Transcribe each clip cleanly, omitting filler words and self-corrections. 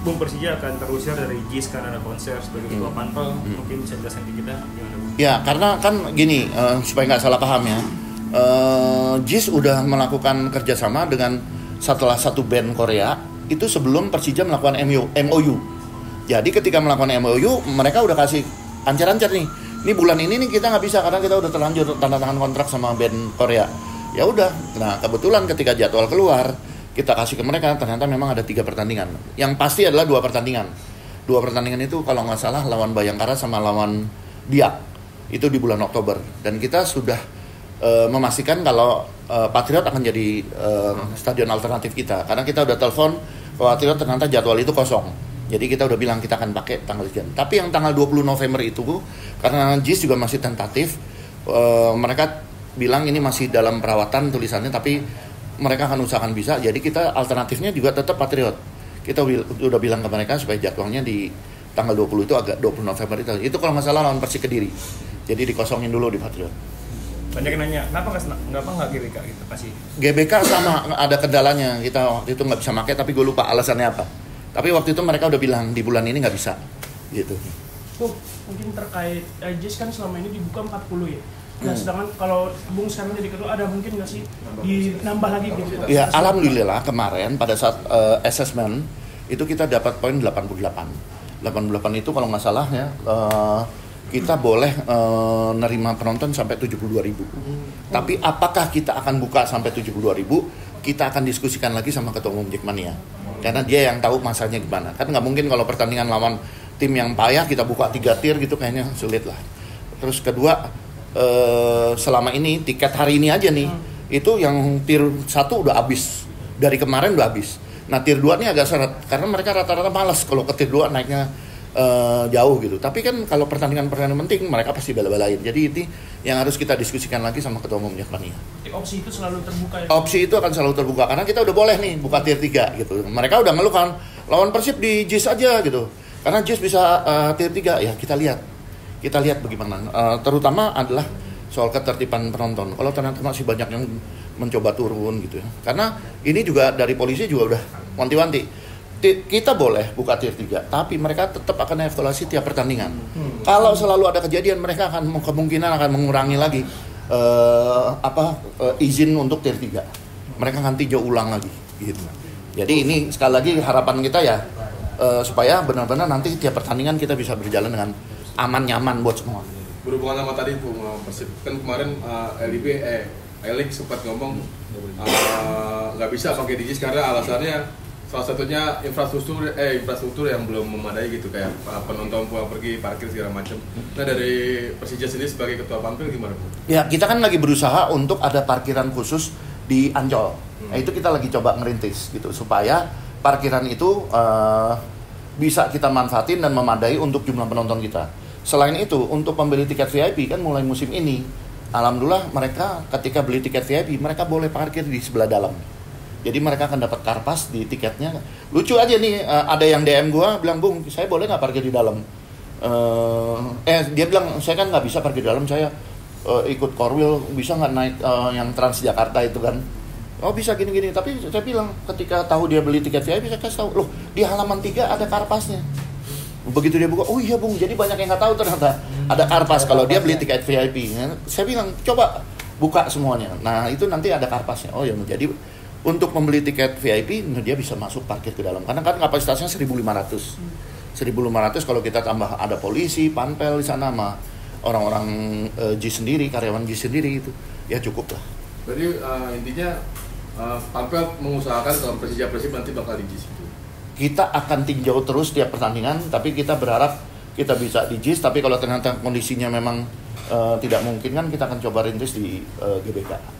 Bung, Persija akan terusir dari JIS karena ada konser sebagai ketua panpel. Mungkin bisa jelaskan ke kita gimana, Bung? Ya, karena kan gini, supaya nggak salah paham ya, JIS udah melakukan kerjasama dengan salah satu band Korea itu sebelum Persija melakukan MOU. Jadi ketika melakukan MOU, mereka udah kasih ancar-ancar nih. Ini bulan ini nih kita nggak bisa karena kita udah terlanjur tanda tangan kontrak sama band Korea. Ya udah. Nah kebetulan ketika jadwal keluar, kita kasih ke mereka, ternyata memang ada 3 pertandingan. Yang pasti adalah 2 pertandingan. 2 pertandingan itu kalau nggak salah lawan Bayangkara sama lawan Biak. Itu di bulan Oktober. Dan kita sudah memastikan kalau Patriot akan jadi stadion alternatif kita. Karena kita udah telepon Patriot ternyata jadwal itu kosong. Jadi kita udah bilang kita akan pakai tanggal sekian. Tapi yang tanggal 20 November itu, karena JIS juga masih tentatif, mereka bilang ini masih dalam perawatan tulisannya, tapi mereka akan usahakan bisa. Jadi kita alternatifnya juga tetap Patriot. Kita udah bilang ke mereka supaya jadwalnya di tanggal 20 itu agak 20 November itu. Itu kalau nggak salah lawan Persik Kediri. Jadi dikosongin dulu di Patriot. Banyak yang nanya, kenapa nggak GBK gitu pasti? GBK sama ada kendalanya. Kita waktu itu nggak bisa pakai, tapi gue lupa alasannya apa. Tapi waktu itu mereka udah bilang di bulan ini nggak bisa. Gitu. Bung, mungkin terkait JIS kan selama ini dibuka 40 ya. Nah, sedangkan kalau Bung sekarang jadi ketua, ada mungkin nggak sih dinambah lagi gitu? Ya, alhamdulillah kemarin pada saat assessment itu kita dapat poin 88. 88 itu kalau nggak salah ya, kita boleh nerima penonton sampai 72.000. Tapi apakah kita akan buka sampai 72.000? Kita akan diskusikan lagi sama Ketua Umum Jackmania. Karena dia yang tahu masanya gimana. Kan nggak mungkin kalau pertandingan lawan tim yang payah kita buka 3 tier gitu, kayaknya sulit lah. Terus kedua, selama ini tiket hari ini aja nih itu yang tier 1 udah habis, dari kemarin udah habis. Nah tier 2 nih agak seret karena mereka rata-rata malas kalau ke tier 2 naiknya jauh gitu. Tapi kan kalau pertandingan penting mereka pasti bela-belain. Jadi ini yang harus kita diskusikan lagi sama Ketua Umum Jackmania. Opsi itu selalu terbuka ya? Opsi itu akan selalu terbuka karena kita udah boleh nih buka tier 3 gitu. Mereka udah ngeluh kan lawan Persib di JIS aja gitu. Karena JIS bisa tier 3, ya kita lihat bagaimana. Terutama adalah soal ketertiban penonton. Kalau ternyata masih banyak yang mencoba turun gitu ya. Karena ini juga dari polisi juga udah wanti-wanti. Kita boleh buka tier 3, tapi mereka tetap akan evaluasi tiap pertandingan. Kalau selalu ada kejadian, mereka akan kemungkinan akan mengurangi lagi izin untuk tier 3. Mereka akan tinjau ulang lagi gitu. Jadi ini sekali lagi harapan kita ya supaya benar-benar nanti tiap pertandingan kita bisa berjalan dengan aman nyaman buat semua. Berhubungan sama tadi Bung Persib kan kemarin Elik sempat ngomong nggak bisa pakai DJs karena alasannya salah satunya infrastruktur yang belum memadai gitu, kayak penonton pulang pergi, parkir segala macam. Nah dari Persija sendiri sebagai ketua Pampil gimana Bung? Ya kita kan lagi berusaha untuk ada parkiran khusus di Ancol. Nah, itu kita lagi coba ngerintis gitu supaya parkiran itu bisa kita manfaatin dan memadai untuk jumlah penonton kita. Selain itu, untuk pembeli tiket VIP kan mulai musim ini, alhamdulillah mereka ketika beli tiket VIP, mereka boleh parkir di sebelah dalam. Jadi mereka akan dapat karpas di tiketnya. Lucu aja nih, ada yang DM gue bilang, Bung, saya boleh nggak parkir di dalam? Dia bilang, saya kan nggak bisa parkir di dalam, saya ikut Korwil, bisa nggak naik yang Transjakarta itu kan? Oh bisa gini-gini, tapi saya bilang ketika tahu dia beli tiket VIP, saya kasih tahu, loh di halaman 3 ada karpasnya. Begitu dia buka, oh iya Bung, jadi banyak yang nggak tahu ternyata ada karpas kalau dia beli tiket VIP. Saya bilang, coba buka semuanya. Nah itu nanti ada karpasnya. Oh ya, jadi untuk membeli tiket VIP, dia bisa masuk parkir ke dalam. Karena kan kapasitasnya 1.500. 1.500 kalau kita tambah ada polisi, panpel di sana sama orang-orang JIS sendiri, karyawan JIS sendiri itu, ya cukup lah. Berarti intinya panpel mengusahakan kalau Persija Persib nanti bakal di JIS itu. Kita akan tinjau terus tiap pertandingan, tapi kita berharap kita bisa di JIS. Tapi kalau ternyata kondisinya memang tidak mungkin kan kita akan coba rintis di GBK.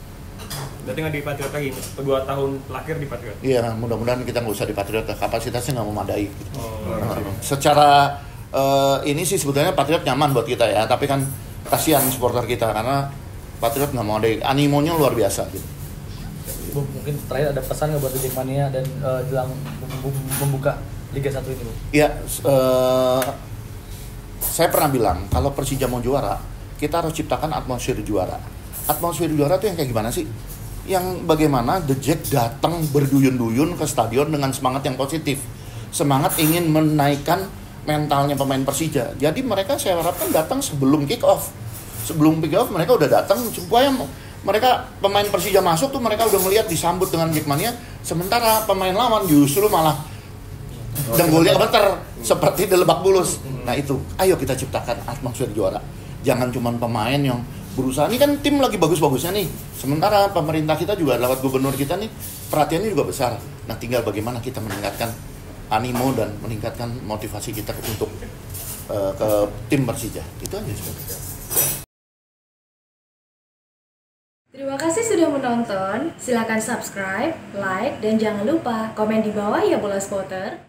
Berarti nggak di Patriot lagi, 2 tahun terakhir di Patriot? Iya, mudah-mudahan kita nggak usah di Patriot, kapasitasnya nggak memadai. Secara ini sih sebetulnya Patriot nyaman buat kita ya, tapi kan kasihan supporter kita karena Patriot nggak memadai, animonya luar biasa gitu. Bu, mungkin terakhir ada pesan nggak buat Jackmania dan jelang membuka Liga 1 ini, Bu? Iya, saya pernah bilang kalau Persija mau juara, kita harus ciptakan atmosfer juara. Atmosfer juara itu yang kayak gimana sih? Yang bagaimana The Jack datang berduyun-duyun ke stadion dengan semangat yang positif. semangat ingin menaikkan mentalnya pemain Persija. Jadi mereka saya harapkan datang sebelum kick off. Sebelum kick off mereka udah datang supaya mereka pemain Persija masuk tuh mereka udah melihat disambut dengan Jackmania, sementara pemain lawan justru malah dengkulnya kebentar seperti di Lebak Bulus. Nah itu, ayo kita ciptakan atmosfer juara. Jangan cuma pemain yang berusaha. Ini kan tim lagi bagus-bagusnya nih. Sementara pemerintah kita juga lewat gubernur kita nih perhatiannya juga besar. Nah tinggal bagaimana kita meningkatkan animo dan meningkatkan motivasi kita untuk ke tim Persija. Itu aja sebenarnya. Terima kasih sudah menonton. Silakan subscribe, like, dan jangan lupa komen di bawah ya Bola Spotter.